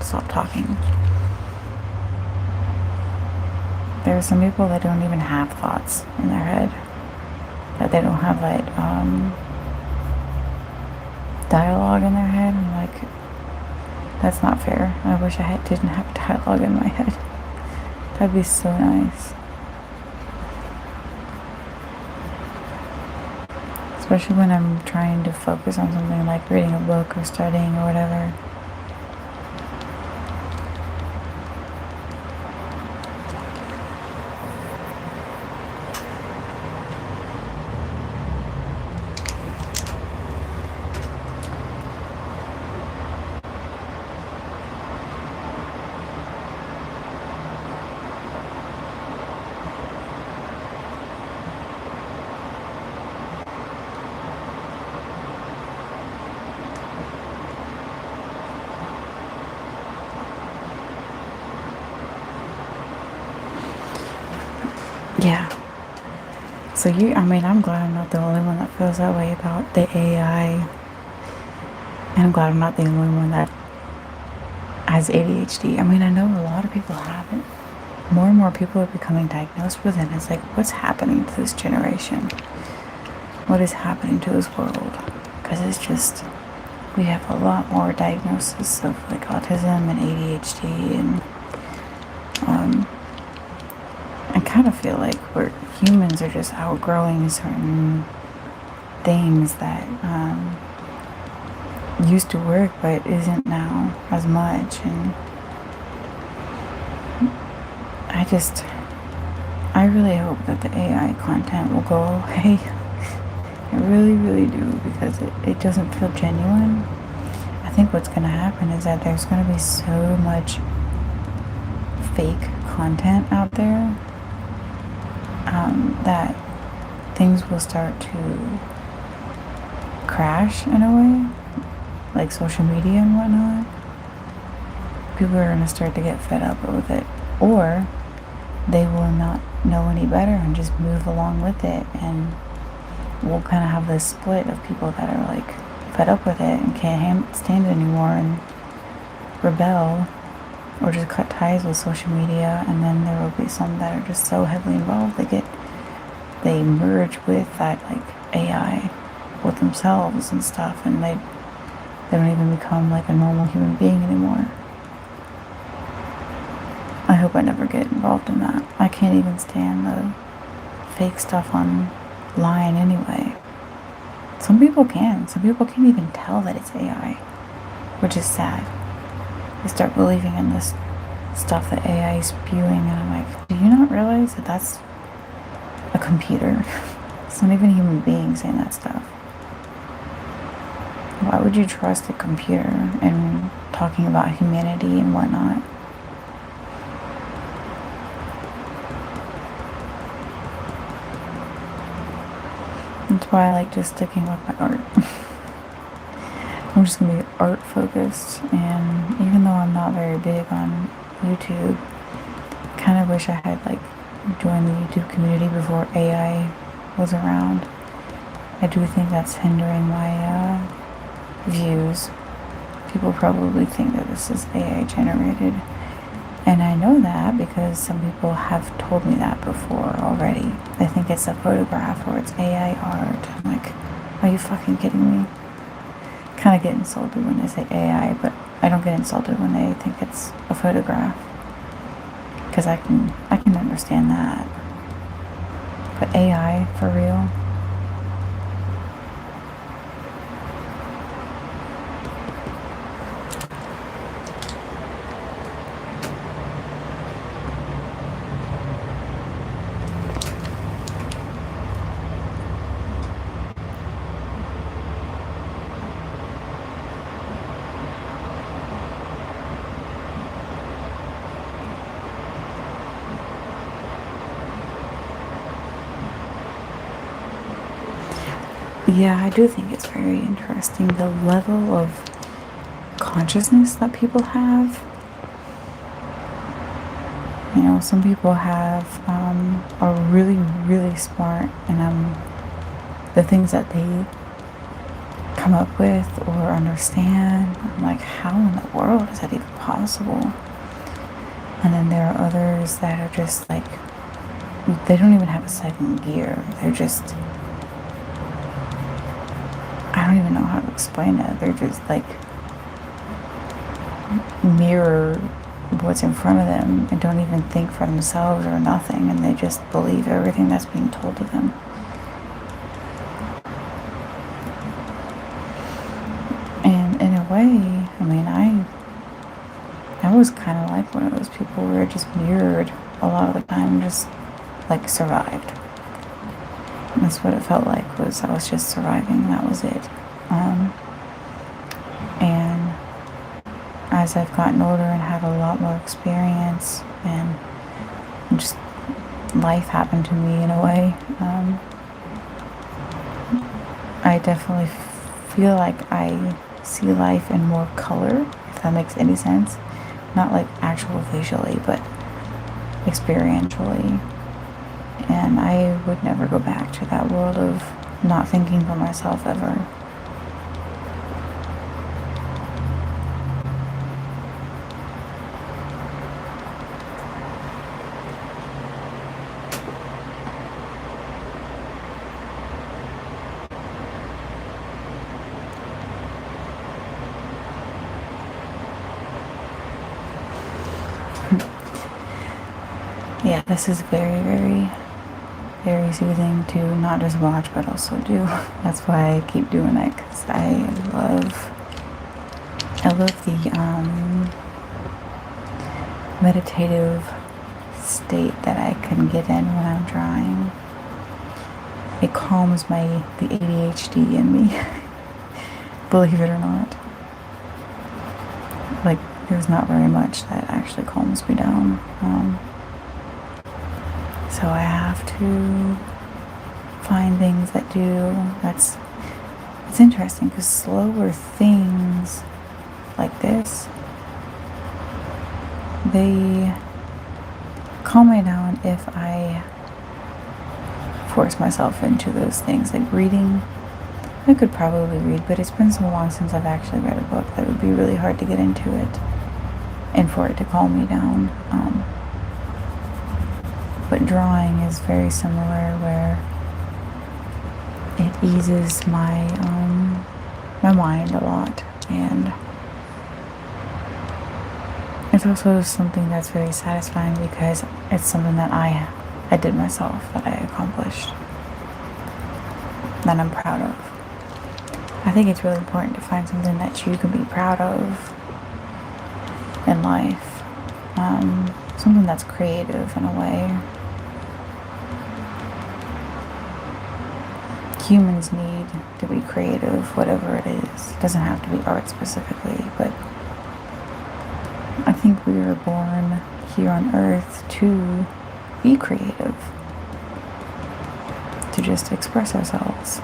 stop talking? There are some people that don't even have thoughts in their head. That they don't have like dialogue in their head. I'm like, that's not fair. I wish I didn't have dialogue in my head. That'd be so nice. Especially when I'm trying to focus on something like reading a book or studying or whatever. Yeah. So I'm glad I'm not the only one that feels that way about the AI. And I'm glad I'm not the only one that has ADHD. I know a lot of people have it. More and more people are becoming diagnosed with it. It's like, what's happening to this generation? What is happening to this world? Because it's just, we have a lot more diagnosis of like autism and ADHD, and I kind of feel like humans are just outgrowing certain things that used to work but isn't now as much. And I really hope that the AI content will go away. I really, really do, because it doesn't feel genuine. I think what's going to happen is that there's going to be so much fake content out there that things will start to crash in a way, like social media and whatnot. People are going to start to get fed up with it, or they will not know any better and just move along with it, and we'll kind of have this split of people that are like fed up with it and can't stand it anymore and rebel, or just cut ties with social media. And then there will be some that are just so heavily involved they merge with that like AI with themselves and stuff, and they don't even become like a normal human being anymore. I hope I never get involved in that. I can't even stand the fake stuff online anyway. Some people can. Some people can't even tell that it's AI, which is sad. They start believing in this stuff that AI is spewing, and I'm like, do you not realize that that's a computer? It's not even a human being saying that stuff. Why would you trust a computer and talking about humanity and whatnot? That's why I like just sticking with my art. I'm just gonna be art focused, and even though I'm not very big on YouTube, I kind of wish I had like joined the YouTube community before AI was around. I do think that's hindering my views. People probably think that this is AI generated, and I know that because some people have told me that before already. They think it's a photograph or it's AI art. I'm like, are you fucking kidding me? Kind of get insulted when they say AI, but I don't get insulted when they think it's a photograph, because I can understand that. But AI, for real? Yeah, I do think it's very interesting, the level of consciousness that people have. You know, some people are really, really smart, and the things that they come up with or understand, I'm like, how in the world is that even possible? And then there are others that are just like, they don't even have a second gear. They're just, I don't even know how to explain it. They're just like mirror what's in front of them and don't even think for themselves or nothing, and they just believe everything that's being told to them. And in a way, I was kind of like one of those people where it just mirrored a lot of the time, just like survived. And that's what it felt like, was I was just surviving, and that was it. And as I've gotten older and had a lot more experience, and just life happened to me in a way, I definitely feel like I see life in more color, if that makes any sense. Not like actual visually, but experientially. And I would never go back to that world of not thinking for myself ever. Yeah, this is very, very, very soothing to not just watch but also do. That's why I keep doing it, because I love the meditative state that I can get in when I'm drawing. It calms the ADHD in me, believe it or not. Like, there's not very much that actually calms me down. So I have to find things that do. It's interesting, because slower things like this, they calm me down if I force myself into those things. Like reading, I could probably read, but it's been so long since I've actually read a book that it would be really hard to get into it and for it to calm me down. But drawing is very similar, where it eases my mind a lot, and it's also something that's very satisfying, because it's something that I did myself, that I accomplished, that I'm proud of. I think it's really important to find something that you can be proud of in life, something that's creative in a way. Humans need to be creative, whatever it is. It doesn't have to be art specifically, but I think we were born here on Earth to be creative, to just express ourselves.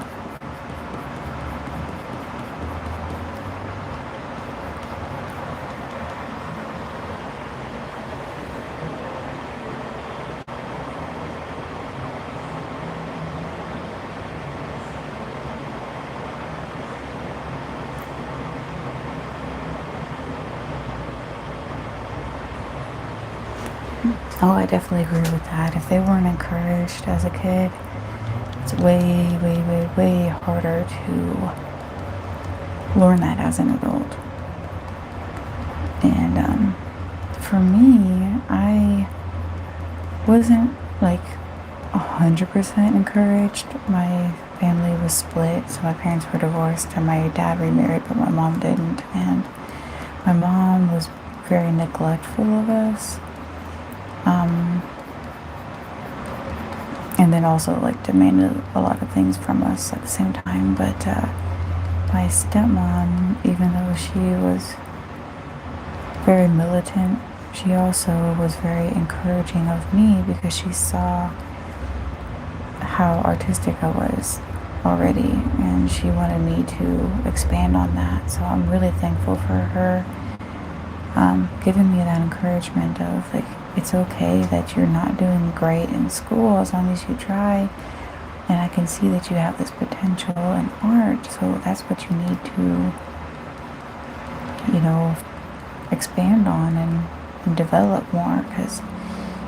Oh, I definitely agree with that. If they weren't encouraged as a kid, it's way, way, way, way harder to learn that as an adult. And for me, I wasn't like 100% encouraged. My family was split, so my parents were divorced, and my dad remarried, but my mom didn't. And my mom was very neglectful of us. And then also like demanded a lot of things from us at the same time. But my stepmom, even though she was very militant, she also was very encouraging of me, because she saw how artistic I was already, and she wanted me to expand on that. So I'm really thankful for her giving me that encouragement of like, it's okay that you're not doing great in school as long as you try, and I can see that you have this potential in art, so that's what you need to, expand on and develop more, because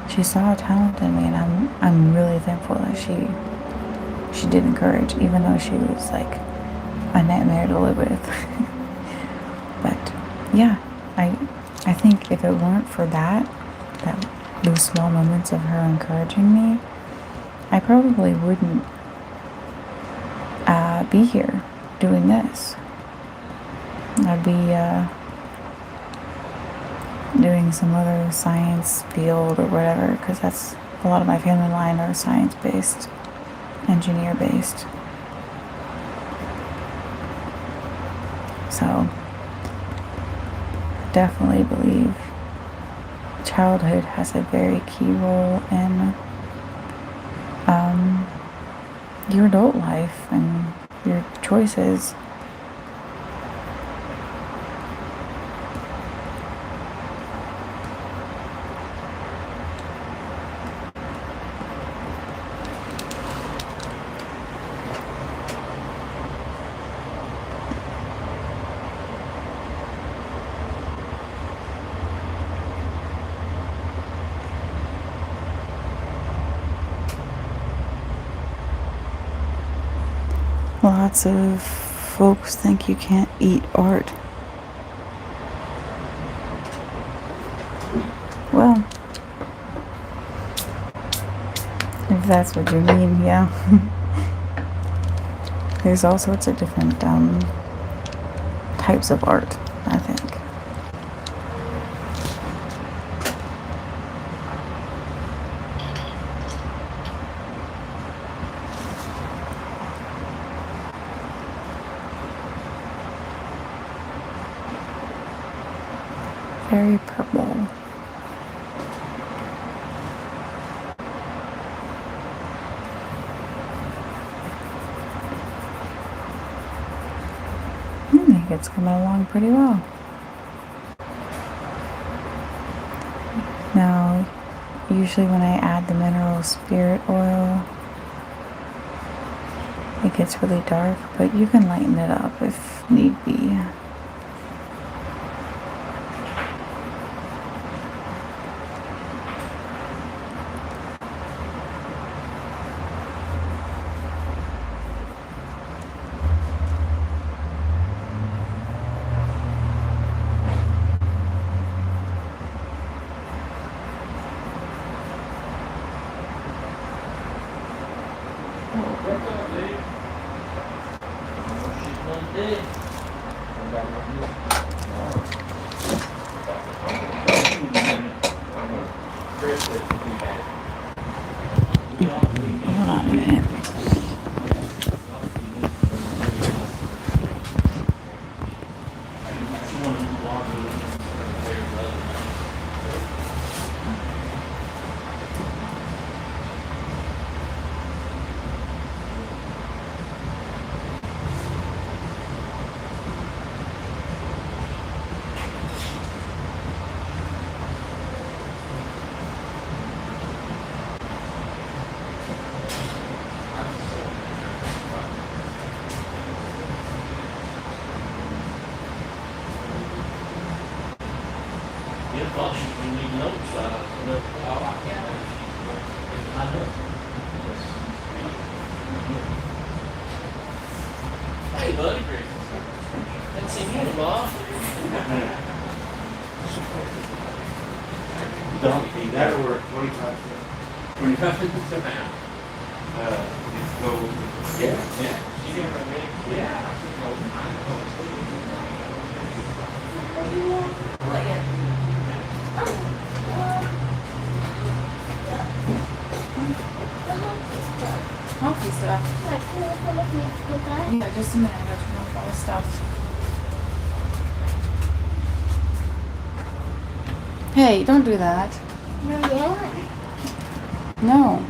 she saw a talent in me, and I'm really thankful that she did encourage, even though she was like a nightmare to live with. But yeah, I think if it weren't for those small moments of her encouraging me, I probably wouldn't be here doing this. I'd be doing some other science field or whatever, because that's a lot of my family line are science-based, engineer-based. So definitely believe childhood has a very key role in your adult life and your choices. Lots of folks think you can't eat art. Well, if that's what you mean, yeah. There's all sorts of different types of art, I think. Very purple. I think it's coming along pretty well. Now, usually when I add the mineral spirit oil, it gets really dark, but you can lighten it up if need be. Hold on a minute. Hey, buddy. Haven't seen you in a while. Donkey, that'll work 25. 25 minutes an hour. Go, yeah. Yeah. You get ready? Yeah. Funky stuff. Yeah, just a minute. I got to turn off all the stuff. Hey, don't do that. No, yeah. No.